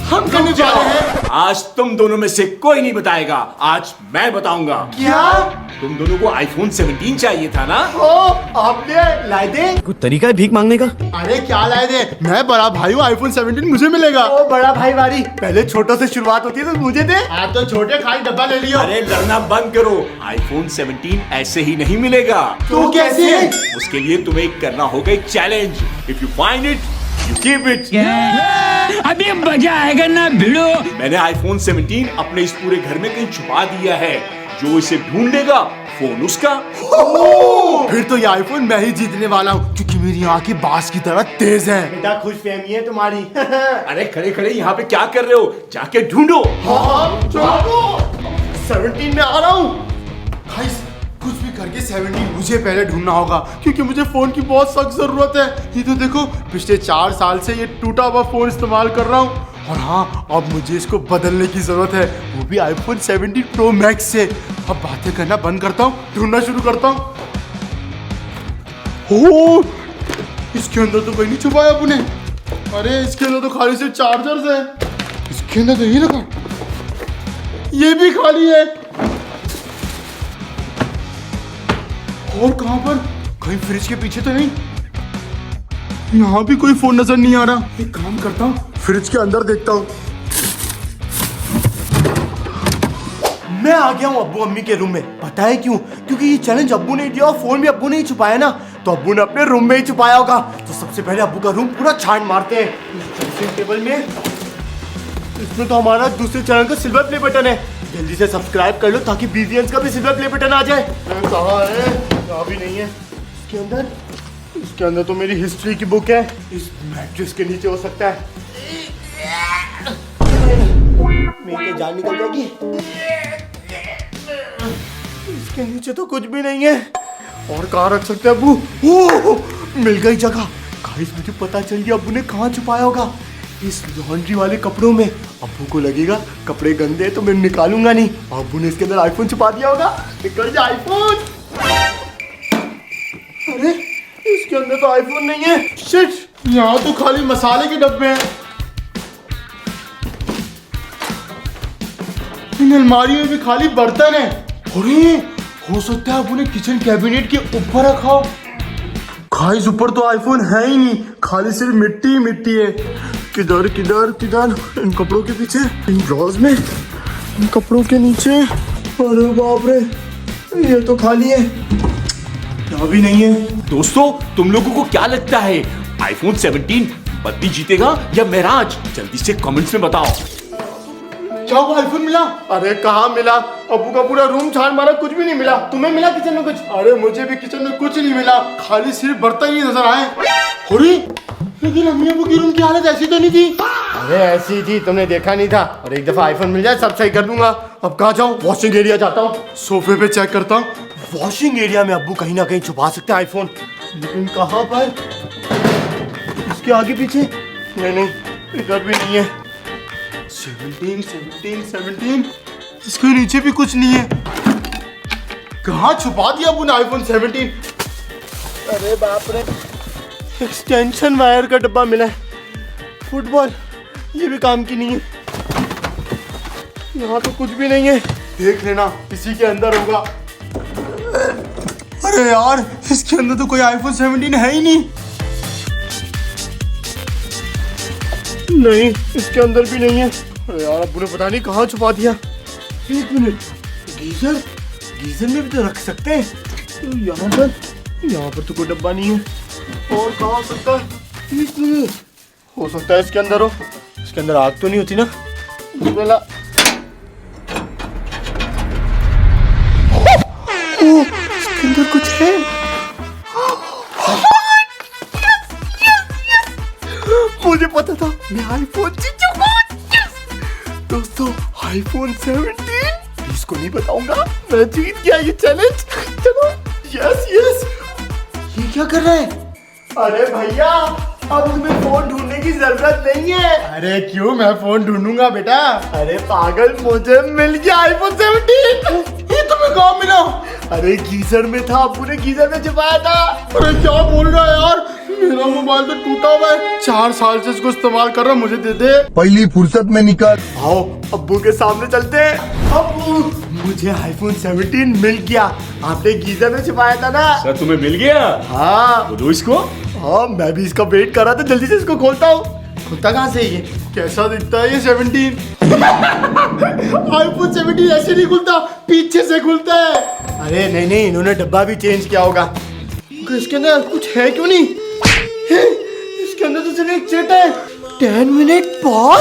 हम करने वाले हैं। आज तुम दोनों में से कोई नहीं बताएगा, आज मैं बताऊंगा। क्या? तुम दोनों को आईफोन 17 चाहिए था ना? ओ, आपने लाए दे? कोई तरीका है भीख मांगने का? अरे क्या लाए दे, मैं बड़ा भाई हूँ, आईफोन 17 मुझे मिलेगा। ओ बड़ा भाई वाली, पहले छोटों से शुरुआत होती है तो मुझे दे। आज तो छोटे खाली डब्बा ले लियो। अरे लड़ना बंद करो, आईफोन 17 ऐसे ही नहीं मिलेगा। तो कैसे? उसके लिए तुम्हें करना होगा एक challenge. If you find it you keep it. अभी मजा आएगा ना भिड़ो। मैंने आईफोन 17 अपने इस पूरे घर में कहीं छुपा दिया है, जो इसे ढूंढेगा फोन उसका। फिर तो ये आईफोन मैं ही जीतने वाला हूँ, क्योंकि मेरी आंखें बांस की तरह तेज हैं। बेटा खुश फहमी है तुम्हारी। अरे खड़े खड़े यहाँ पे क्या कर रहे हो, जाके ढूंढो। हाँ, चलो 17 में आ रहा हूँ। कुछ भी करके 17 मुझे पहले ढूंढना होगा, क्योंकि मुझे फोन की बहुत सख्त जरूरत है। ये तो देखो, पिछले 4 साल से ये टूटा हुआ फोन इस्तेमाल कर रहा हूँ, और हाँ अब मुझे इसको बदलने की जरूरत है, वो भी आईफोन 17 प्रो मैक्स से। अब बातें करना बंद करता हूँ, ढूंढना शुरू करता हूँ। ओ, इसके अंदर तो कोई नहीं छुपाया अपने। अरे इसके अंदर तो खाली सिर्फ चार्जर्स है। इसके अंदर तो यही रखा, ये भी खाली है। और कहां पर? कहीं फ्रिज के पीछे तो नहीं? यहाँ भी कोई फोन नजर नहीं आ रहा। एक काम करता हूँ, फ्रिज के अंदर देखता हूँ। मैं आ गया हूँ अब्बू अम्मी के रूम में। पता है क्यों? क्योंकि ये चैलेंज अब्बू ने दिया और फोन भी अब्बू ने ही छुपाया ना, तो अब्बू ने अपने रूम में ही छुपाया होगा। तो सबसे पहले अब्बू का रूम पूरा छान मारते हैं। ड्रेसिंग टेबल में, इसमें तो हमारा दूसरे चैनल का सिल्वर प्ले बटन है। जल्दी से सब्सक्राइब कर लो ताकि BVNs का भी सिल्वर प्ले बटन आ जाए। कहाँ है? कहाँ भी नहीं है। इसके अंदर तो मेरी हिस्ट्री की बुक है। इस मैट्रेस के नीचे हो सकता है। मेरी तो जान निकल जाएगी। इसके नीचे तो कुछ भी नहीं है। और कहाँ रख सकते हैं अब्बू? ओह, मिल गई जगह। गाइस मुझे पता चल गया अब्बू ने कहाँ छुपाया होगा। इस लॉन्ड्री वाले कपड़ों में। अब्बू को लगेगा कपड़े गंदे हैं तो मैं निकालूंगा नहीं। अब्बू ने इसके अंदर आईफोन छुपा दिया होगा। निकल जा आईफोन। अरे इसके अंदर तो आईफोन नहीं है। शिट, यहाँ तो खाली मसाले के डब्बे हैं। इन अलमारी में भी खाली बर्तन है। अरे हो सकता है अब्बू ने किचन कैबिनेट के ऊपर रखा हो। गाइस ऊपर तो आईफोन है ही नहीं, खाली सिर्फ मिट्टी ही मिट्टी है। किधर किधर किधर? इन कपड़ों के पीछे, इन ड्रॉर्स में, इन कपड़ों के नीचे। अरे बाप रे, ये तो खाली है, यहाँ भी नहीं है। दोस्तों तुम लोगों को क्या लगता है, आईफोन 17 बद्दी जीतेगा या महराज? जल्दी से कमेंट्स में बताओ। क्या वो आईफोन मिला? अरे कहाँ मिला? अब्बू का पूरा रूम छान मारा, कुछ भी नहीं मिला। तुम्हें मिला किचन में कुछ? अरे मुझे भी किचन में कुछ नहीं मिला, खाली सिर्फ बर्तन ही नजर आए। अरे लेकिन अम्मी अब्बू की रूम की हालत ऐसी तो नहीं थी। अरे ऐसी थी, तुमने देखा नहीं था। और एक दफा आईफोन मिल जाए सब सही कर दूंगा। अब कहाँ जाऊँ? वॉशिंग एरिया जाता हूँ, सोफे पे चेक करता हूँ। वॉशिंग एरिया में अब्बू कहीं ना कहीं छुपा सकते हैं आईफोन, लेकिन कहाँ पर? इसके आगे पीछे? नहीं, इधर भी नहीं है। 17 इसके नीचे भी कुछ नहीं है। कहाँ छुपा दिया अब्बू ने आईफोन 17? अरे बाप रे, एक्सटेंशन वायर का डब्बा मिला है। फुटबॉल, ये भी काम की नहीं है। यहाँ तो कुछ भी नहीं है, देख लेना इसी के अंदर होगा। अरे यार, इसके अंदर तो कोई आईफोन 17 है ही नहीं। नहीं, इसके अंदर भी नहीं है। अरे यार, अब्बू ने पता नहीं कहाँ छुपा दिया। एक मिनट, गीजर में भी तो रख सकते हैं। तो यहाँ पर तो कोई डब्बा नहीं है। और कहाँ हो सकता है? एक मिनट, हो सकता है इसके अंदर हो। इसके अंदर आग तो नहीं होती ना? बोला इसके अंदर कुछ है। मुझे पता था मैं आईफोन जीतूंगा। दोस्तों आईफोन 17 इसको नहीं बताऊंगा, मैं जीत गया ये चैलेंज। चलो, यस। ये क्या कर रहा है? अरे भैया, अब तुम्हें फोन ढूंढने की जरूरत नहीं है। अरे क्यों? मैं फोन ढूंढूंगा बेटा। अरे पागल, मुझे मिल गया आईफोन 17। ये तुम्हें कहाँ मिला? अरे गीजर में था, अब्बू ने गीजर में छुपाया था। अरे क्या बोल रहा है यार, मेरा मोबाइल तो टूटा हुआ है, 4 साल से इसको इस्तेमाल कर रहा हूँ, मुझे दे दे। पहली फुर्सत में निकल। आओ अब्बू के सामने चलते हैं। अब्बू मुझे आईफोन 17 मिल गया, आपने गीजर में छिपाया था ना। सर तुम्हें मिल गया? हाँ दो इसको। हाँ मैं भी इसका वेट कर रहा था, जल्दी से इसको खोलता हूँ। खुलता कहाँ से ये? कैसा दिखता है ये 17? आईफोन 17 ऐसे नहीं खुलता, पीछे से खुलता है। अरे नहीं नहीं, इन्होंने डब्बा भी चेंज किया होगा। इसके अंदर कुछ है क्यों नहीं? इसके अंदर तो सिर्फ एक चेट है। 10 मिनट पॉज।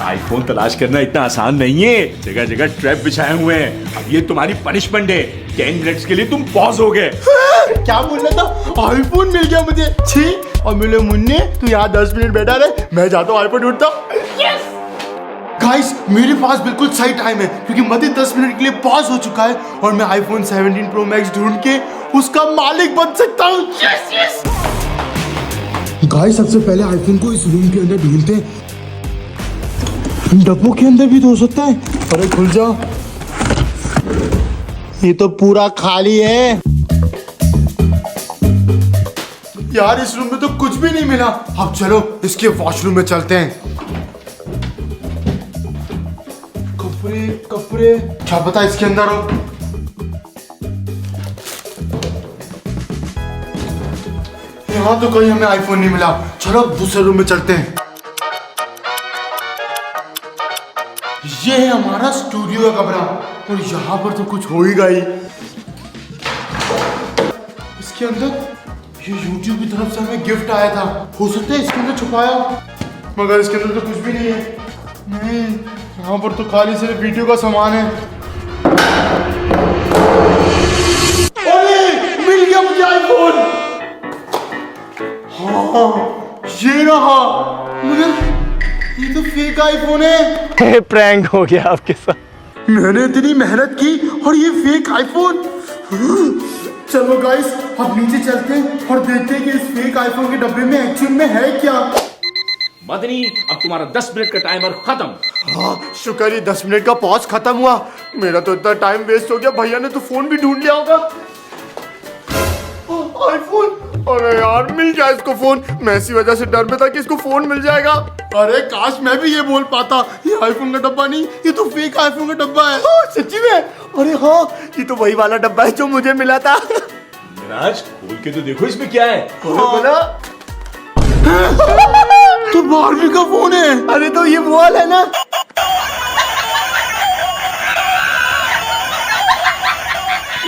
आईफोन तलाश करना इतना आसान नहीं है, जगह जगह ट्रैप बिछाए हुए हैं। अब ये तुम्हारी पनिशमेंट है, 10 मिनट्स के लिए तुम पॉज हो गए। क्या बोल रहा था? आईफोन मिल गया मुझे। छी, और मिले मुन्ने तू यहाँ 10 मिनट बैठा रहे, मैं जाता हूँ आईफोन ढूंढता हूँ। गाइस मेरे पास बिल्कुल सही टाइम है, क्योंकि मध्य 10 मिनट के लिए पॉज हो चुका है और मैं आईफोन 17 प्रो मैक्स ढूंढ के उसका मालिक बन सकता हूँ। Yes yes. गाइस सबसे पहले आईफोन को इस रूम के अंदर ढूंढते हैं। डब्बों के अंदर भी तो हो सकता है। अरे खुल जाओ, ये तो पूरा खाली है। यार इस रूम में तो कुछ भी नहीं मिला। अब चलो इसके वॉशरूम में चलते हैं। कपड़े कपड़े, क्या पता इसके अंदर हो। यहाँ तो कहीं हमें आईफोन नहीं मिला। चलो अब दूसरे रूम में चलते हैं। ये है हमारा स्टूडियो का कमरा और यहाँ पर तो कुछ होएगा ही। इसके अंदर ये YouTube की तरफ से हमें गिफ्ट आया था, हो सकता है इसके अंदर छुपाया, मगर इसके अंदर तो कुछ भी नहीं है। नहीं, यहाँ पर तो खाली सिर्फ वीडियो का सामान है। अरे मिल गया मुझे आईफोन। हाँ ये रहा, मगर ये तो फेक आईफोन है। प्रैंक हो गया आपके साथ। मैंने इतनी मेहनत की और ये फेक आईफोन। चलो गाइस अब नीचे चलते हैं और देखते हैं कि इस फेक आईफोन के डब्बे में एक्चुअल में है क्या। मदनी अब तुम्हारा 10 मिनट का टाइमर खत्म। हाँ शुक्र ही 10 मिनट का पॉज खत्म हुआ। मेरा तो इतना टाइम वेस्ट हो गया, भैया ने तो फोन भी ढूंढ लिया होगा। आईफोन, अरे यार मिल गया इसको फोन। मैं इसी वजह से डर में था कि इसको फोन मिल जाएगा। अरे काश मैं भी ये बोल पाता। ये आईफोन का डब्बा नहीं, ये तो फेक आईफोन का डब्बा है। सच्ची में? अरे हाँ ये तो वही वाला डब्बा है जो मुझे मिला था। राज खोल के तो देखो इसमें क्या है। बोला तो बारबी का फोन है। अरे तो ये वो वाला है ना।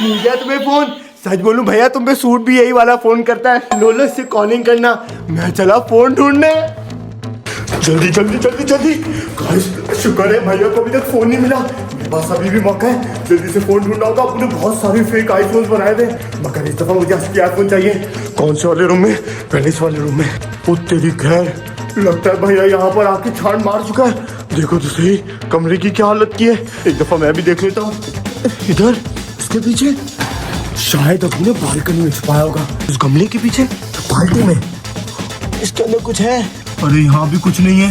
मिल गया तुम्हें फोन। सच बोलूं भैया तुम पे सूट भी यही वाला फोन करता है। लो लो इससे कॉलिंग करना, मैं चला फोन ढूंढने। जल्दी जल्दी जल्दी जल्दी। गाइस शुक्र है भैया को अभी तक फोन नहीं मिला। मेरे पास अभी भी मौका है, जल्दी से फोन ढूंढना होगा। अपने बहुत सारे फेक आईफोन बनाए थे, मगर इस दफा मुझे असली आईफोन चाहिए। कौन से वाले रूम में? पहले इस वाले रूम में। ओ तेरी खैर, लगता है भैया यहाँ पर आके छान मार चुका है। देखो तो सही कमरे की क्या हालत की है। एक दफा मैं भी देख लेता हूँ। इधर इसके पीछे शायद अपने बालकनी में छुपाया होगा। उस गमले के पीछे बाल्टी में इसके अंदर कुछ है। अरे यहाँ भी कुछ नहीं है।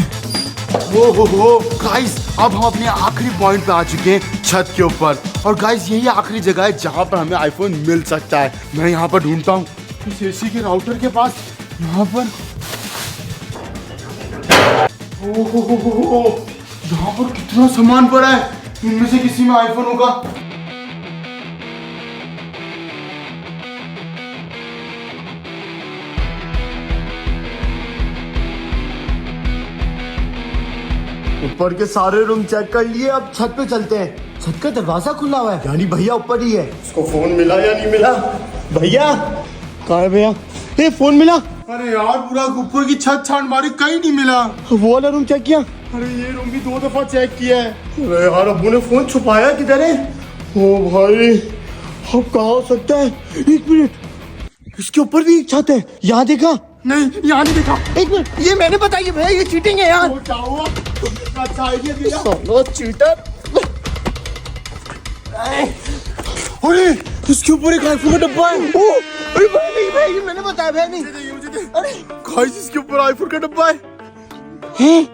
हो गाइस अब हम अपने आखिरी पॉइंट पे आ चुके हैं, छत के ऊपर। और गाइस यही आखिरी जगह है जहाँ पर हमें आईफोन मिल सकता है। मैं यहाँ पर ढूंढता हूँ इस एसी के राउटर के पास। यहाँ पर यहाँ पर कितना सामान पड़ा है, इनमें से किसी में आईफोन होगा। ऊपर के सारे रूम चेक कर लिए, अब छत पे चलते हैं। छत का दरवाजा खुला हुआ है, यानी भैया ऊपर ही है। इसको फोन मिला या नहीं मिला? भैया कहाँ है भैया? ये फोन मिला? अरे यार पूरा ऊपर की छत छान मारी, कहीं नहीं मिला। वो वाला रूम चेक किया? अरे ये रूम भी 2 दफा चेक किया है। अरे यार अब्बू ने फोन छुपाया किधर है? ओ भाई अब कहाँ हो सकता है? 1 मिनट, इसके ऊपर भी एक छत है, यहाँ देखा? नहीं यहाँ नहीं देखा। 1 मिनट, ये मैंने बताया भैया, ये चीटिंग है यार। क्या हुआ? अच्छा आइडिया दिया। Solo cheater. अरे इसके ऊपर एक आईफोन का डब्बा है। ओ अरे भाई नहीं भाई, ये मैंने बताया भाई नहीं। अरे गाइस इसके ऊपर आईफोन का डब्बा है। हैं?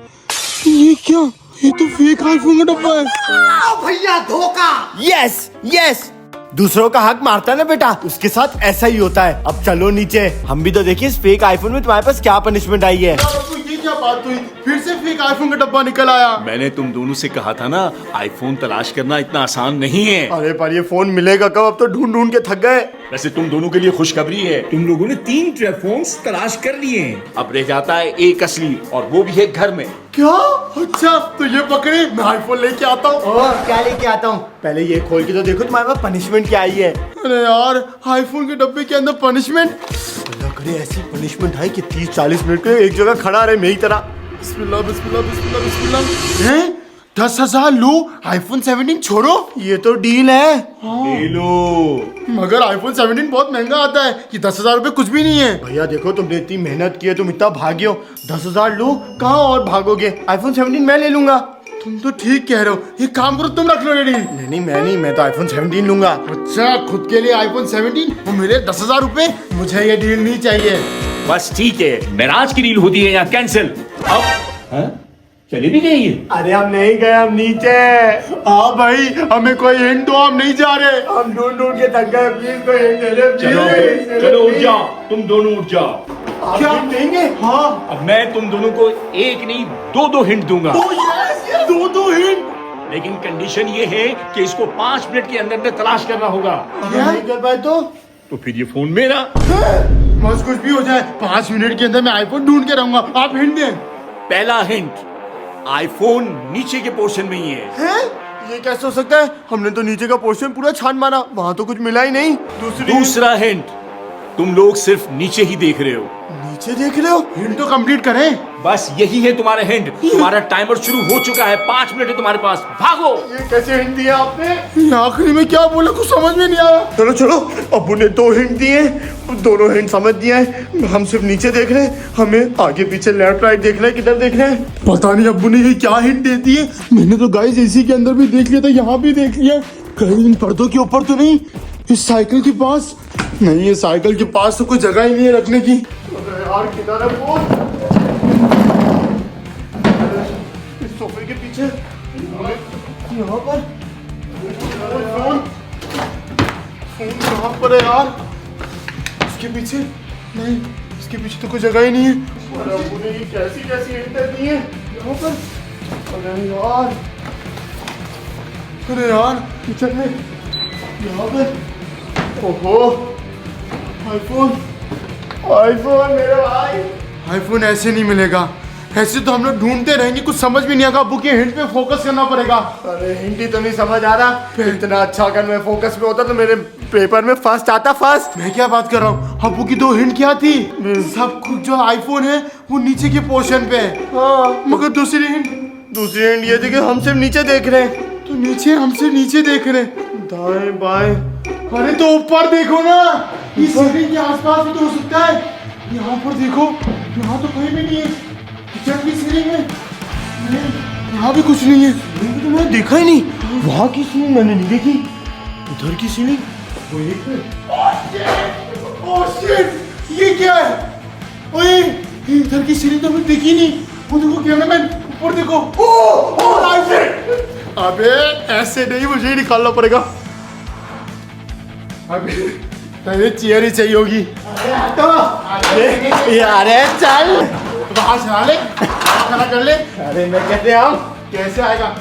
ये क्या? ये तो फेक आईफोन का डब्बा है। भैया धोखा। यस यस दूसरों का हक मारता है ना बेटा, उसके साथ ऐसा ही होता है। अब चलो नीचे, हम भी तो देखिए इस फेक आईफोन में तुम्हारे पास क्या पनिशमेंट आई है। ये क्या बात हुई, फिर से फेक आईफोन का डब्बा निकल आया। मैंने तुम दोनों से कहा था ना, आईफोन तलाश करना इतना आसान नहीं है। अरे पर ये फोन मिलेगा कब, अब तो ढूंढ ढूंढ के थक गए। वैसे तुम दोनों के लिए खुशखबरी है, तुम लोगों ने 3 ट्रैप फोन्स तलाश कर लिए हैं। अब रह जाता है एक असली, और वो भी है घर में। क्या? अच्छा तो ये पकड़े, मैं आईफोन लेके आता हूँ। क्या लेके आता हूँ? पहले ये खोल के तो देखो तुम्हारे पास पनिशमेंट क्या आई है। अरे यार, आईफोन के डब्बे के अंदर पनिशमेंट, अल्लाह करे ऐसी पनिशमेंट है कि 30-40 मिनट के एक जगह खड़ा रहे मेरी तरह। बिस्मिल्लाह बिस्मिल्लाह बिस्मिल्लाह बिस्मिल्लाह। हैं? 10,000 लो, आईफोन 17 छोड़ो, ये तो डील है। ले लो। मगर आईफोन 17 बहुत महंगा आता है, ये 10,000 रुपए कुछ भी नहीं है। भैया देखो, तुमने इतनी मेहनत की है, तुम इतना भागे हो, 10,000 लो, कहाँ और भागोगे? आईफोन 17 मैं ले लूंगा। तुम तो ठीक कह रहे हो, एक काम करो तुम रख लो ये डील। नहीं मैं नहीं, मैं तो आईफोन 17 लूंगा। अच्छा, खुद के लिए आईफोन 17 वो मेरे 10,000 रुपए, मुझे ये डील नहीं चाहिए। बस ठीक है, मेराज की डील होती है या कैंसिल। अब चली भी गई है। अरे हम नहीं गए, हम नीचे। हाँ भाई, हमें कोई हिंट दो, हम नहीं जा रहे, हम ढूंढ ढूंढ के थक गए, प्लीज कोई हिंट दे दो। चलो उठ जाओ, तुम दोनों उठ जाओ। क्या हम देंगे? हाँ। अब मैं तुम दोनों को एक नहीं 2 हिंट दूंगा। दो हिंट, लेकिन कंडीशन ये है कि इसको 5 मिनट के अंदर अंदर तलाश करना होगा। अगर नहीं कर पाए तो फिर ये फोन मेरा। बस कुछ भी हो जाए, 5 मिनट के अंदर मैं आईफोन ढूंढ के रहूंगा। आप हिंट दें। पहला हिंट, आईफोन नीचे के पोर्शन में ही है। ये कैसे हो सकता है? हमने तो नीचे का पोर्शन पूरा छान मारा, वहाँ तो कुछ मिला ही नहीं। दूसरा हिंट, तुम लोग सिर्फ नीचे ही देख रहे हो। नीचे देख रहे हो? हिंट तो कंप्लीट करें। बस यही है तुम्हारा हिंट। तुम्हारा टाइमर शुरू हो चुका है, 5 मिनट है तुम्हारे पास, भागो। ये कैसे हिंट दिया आपने? ये आखिरी में क्या बोला, कुछ समझ में नहीं आया। चलो चलो, अब्बू ने 2 हिंट दिए, दोनों हिंट समझ दिया है। हम सिर्फ नीचे देख रहे हैं, हमें आगे पीछे लेफ्ट राइट देखना है, किधर देख रहे हैं पता नहीं। अब्बू ने ये क्या हिंट दे दी है। मैंने तो गाइस एसी के अंदर भी देख लिया था, यहाँ भी देख लिया, कहीं इन पर्दों के ऊपर तो नहीं, इस साइकिल के पास नहीं, ये साइकिल के पास तो कोई जगह ही नहीं है रखने की। अरे यार किधर है वो? इस सोफे के पीछे, यहाँ पर फोन कहाँ पर है यार? इसके पीछे नहीं, इसके पीछे तो कोई जगह ही नहीं है। अरे अब्बू ने ये कैसी कैसी हिंट दी है यहाँ पर। अरे यार किचन में, यहाँ पर, ओहो आईफोन मेरे भाई। आईफोन ऐसे नहीं मिलेगा, ऐसे तो हम लोग ढूंढते रहेंगे, कुछ समझ भी नहीं आएगा। अब्बू के हिंट पे फोकस करना पड़ेगा। अरे हिंट ही तो नहीं समझ आ रहा। इतना अच्छा अगर मैं फोकस पे होता तो मेरे पेपर में फर्स्ट आता, फर्स्ट। मैं क्या बात कर रहा हूँ, अब्बू की 2 हिंट क्या थी? सब कुछ जो आईफोन है वो नीचे के पोर्शन पे है। हाँ, मगर दूसरी हिंट ये थी कि हम सिर्फ नीचे देख रहे हैं। तो नीचे, हम सिर्फ नीचे देख रहे हैं, दाएं बाएं। अरे तो ऊपर देखो ना, इस सीढ़ी के आसपास भी तो हो सकता है। यहाँ पर देखो, यहाँ तो कहीं भी नहीं है। किचन की सीढ़ी में नहीं, यहाँ भी कुछ नहीं है। तो मैंने देखा ही नहीं। वहाँ की सीढ़ी मैंने नहीं देखी, उधर की सीढ़ी वो एक है। ओह शिट, ये क्या है? ओए, इधर की सीढ़ी तो मैंने देखी नहीं। वो देखो कैमरामैन, ऊपर देखो। ओह शिट, अबे ऐसे नहीं, मुझे ही निकालना पड़ेगा। अबे चेयर ही चाहिए होगी। अरे चल बाहर चला ले, खड़ा कर ले। अरे मैं कैसे आऊं, कैसे आएगा?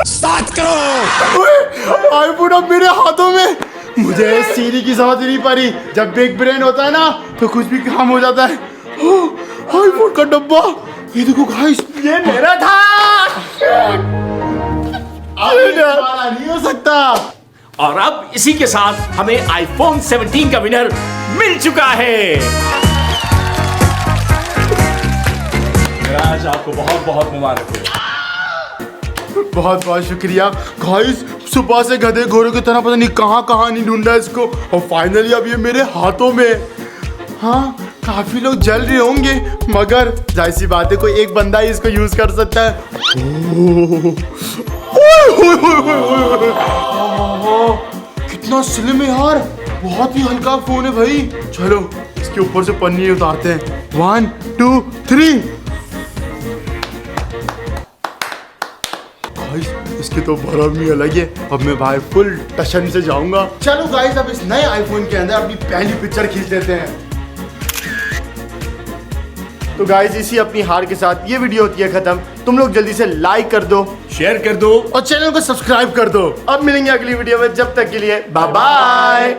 स्टार्ट करो। आईफोन अब मेरे हाथों में। मुझे सीढ़ी की समझ नहीं पड़ी। जब बिग ब्रेन होता है ना तो कुछ भी काम हो जाता है। आईफोन का डब्बा, ये देखो गाइस, ये मेरा था। नहीं हो सकता। और अब इसी के साथ हमें आईफोन 17 का विनर मिल चुका है। आज आपको बहुत बहुत मुबारक हो। बहुत बहुत शुक्रिया गाइस। सुबह से गधे घोड़ों की तरह पता नहीं कहाँ कहाँ नहीं ढूंढा इसको, और फाइनली अब ये मेरे हाथों में। हाँ, काफी लोग जल रहे होंगे, मगर जाहिर सी बात है कोई एक बंदा ही इसको यूज कर सकता है। कितना स्लिम है यार, बहुत ही हल्का फोन है भाई। चलो इसके ऊपर से पन्नी उतारते हैं। 1 2 3। इसकी तो भरम ही अलग है। अब मैं भाई फुल टशन से जाऊंगा। चलो गाइस, अब इस नए आईफोन के अंदर अपनी पहली पिक्चर खींच लेते हैं। तो गाइस, इसी अपनी हार के साथ ये वीडियो होती है खत्म। तुम लोग जल्दी से लाइक कर दो, शेयर कर दो और चैनल को सब्सक्राइब कर दो। अब मिलेंगे अगली वीडियो में, जब तक के लिए बाय बाय।